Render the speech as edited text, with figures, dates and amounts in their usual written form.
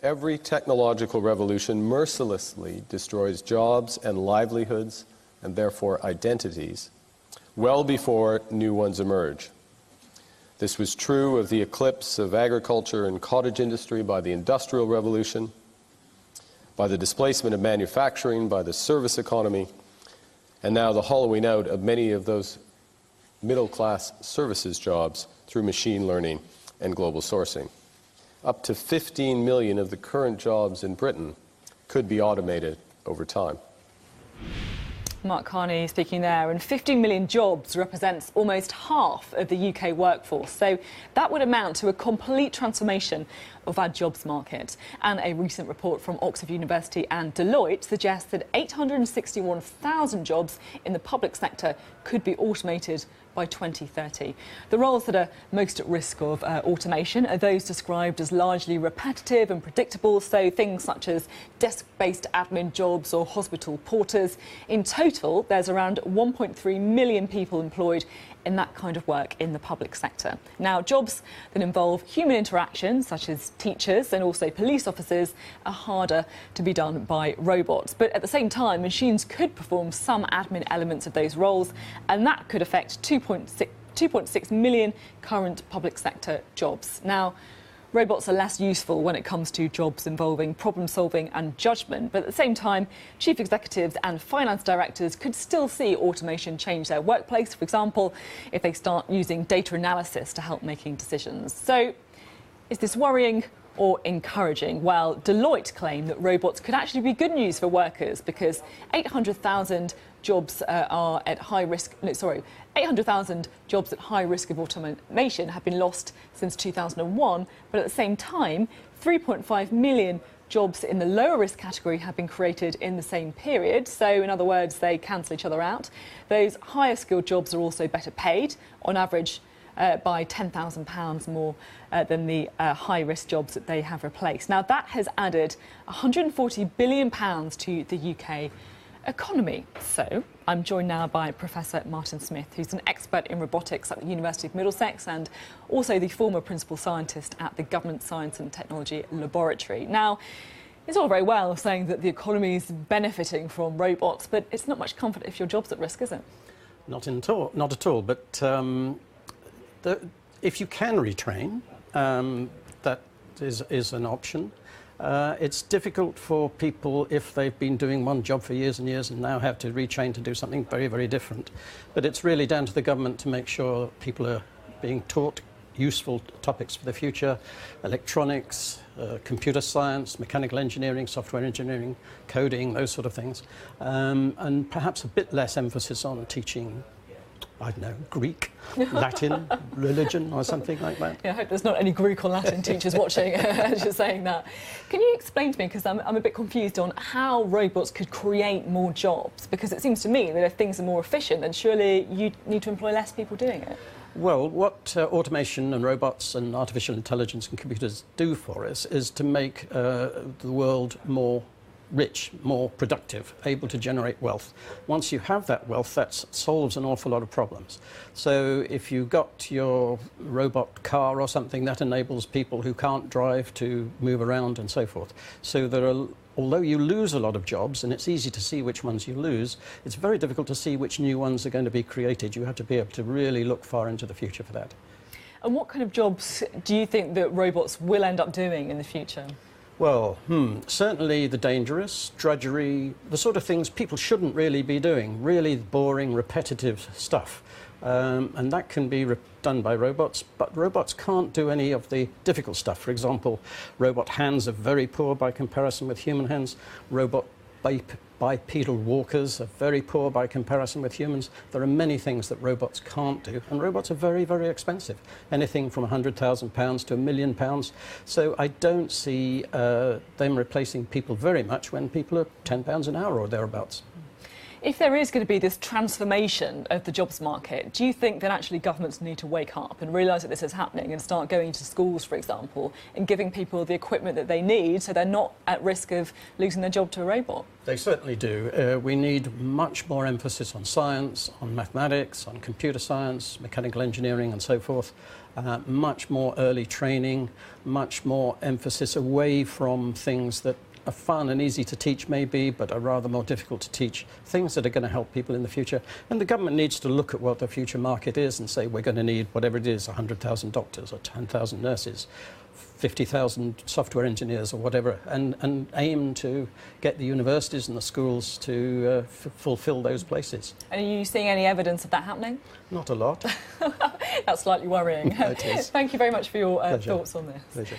Every technological revolution mercilessly destroys jobs and livelihoods, and therefore identities, well before new ones emerge. This was true of the eclipse of agriculture and cottage industry by the Industrial Revolution, by the displacement of manufacturing, by the service economy, and now the hollowing out of many of those middle-class services jobs through machine learning and global sourcing. Up to 15 million of the current jobs in Britain could be automated over time. Mark Carney speaking there, and 15 million jobs represents almost half of the UK workforce. So that would amount to a complete transformation of our jobs market. And a recent report from Oxford University and Deloitte suggests that 861,000 jobs in the public sector could be automated by 2030. The roles that are most at risk of automation are those described as largely repetitive and predictable, so things such as desk-based admin jobs or hospital porters. In total, there's around 1.3 million people employed in that kind of work in the public sector. Now, jobs that involve human interaction, such as teachers and also police officers, are harder to be done by robots. But at the same time, machines could perform some admin elements of those roles, and that could affect 2.6 million current public sector jobs. Now, robots are less useful when it comes to jobs involving problem solving and judgment, but at the same time, chief executives and finance directors could still see automation change their workplace, for example, if they start using data analysis to help making decisions. So, is this worrying or encouraging? Well, Deloitte claim that robots could actually be good news for workers because 800,000 jobs are at high risk. 800,000 jobs at high risk of automation have been lost since 2001, but at the same time, 3.5 million jobs in the lower risk category have been created in the same period. So, in other words, they cancel each other out. Those higher skilled jobs are also better paid, on average by £10,000 more than the high-risk jobs that they have replaced. Now, that has added £140 billion to the UK economy. So, I'm joined now by Professor Martin Smith, who's an expert in robotics at the University of Middlesex and also the former principal scientist at the Government Science and Technology Laboratory. Now, it's all very well saying that the economy is benefiting from robots, but it's not much comfort if your job's at risk, is it? Not at all. But if you can retrain, that is an option. It's difficult for people if they've been doing one job for years and years and now have to retrain to do something very, very different. But it's really down to the government to make sure people are being taught useful topics for the future: electronics, computer science, mechanical engineering, software engineering, coding, those sort of things. And perhaps a bit less emphasis on teaching, I don't know, Greek, Latin, religion or something like that. Yeah, I hope there's not any Greek or Latin teachers watching as you're saying that. Can you explain to me, because I'm a bit confused on how robots could create more jobs? Because it seems to me that if things are more efficient, then surely you need to employ less people doing it. Well, what automation and robots and artificial intelligence and computers do for us is to make the world more rich, more productive, able to generate wealth. Once you have that wealth, that solves an awful lot of problems. So if you got your robot car or something, that enables people who can't drive to move around and so forth. So there are, although you lose a lot of jobs, and it's easy to see which ones you lose, it's very difficult to see which new ones are going to be created. You have to be able to really look far into the future for that. And what kind of jobs do you think that robots will end up doing in the future? Well, certainly the dangerous, drudgery, the sort of things people shouldn't really be doing, really boring, repetitive stuff. And that can be done by robots, but robots can't do any of the difficult stuff. For example, robot hands are very poor by comparison with human hands. Robot bipedal walkers are very poor by comparison with humans. There are many things that robots can't do, and robots are very, very expensive. Anything from £100,000 to £1 million. So I don't see them replacing people very much when people are £10 an hour or thereabouts. If there is going to be this transformation of the jobs market, do you think that actually governments need to wake up and realise that this is happening and start going to schools, for example, and giving people the equipment that they need so they're not at risk of losing their job to a robot? They certainly do. We need much more emphasis on science, on mathematics, on computer science, mechanical engineering and so forth. Much more early training, much more emphasis away from things that are fun and easy to teach maybe, but are rather more difficult to teach, things that are going to help people in the future. And the government needs to look at what the future market is and say we're going to need whatever it is, 100,000 doctors or 10,000 nurses, 50,000 software engineers or whatever, and aim to get the universities and the schools to fulfill those places. And are you seeing any evidence of that happening? Not a lot. That's slightly worrying. It is. Thank you very much for your thoughts on this. Pleasure.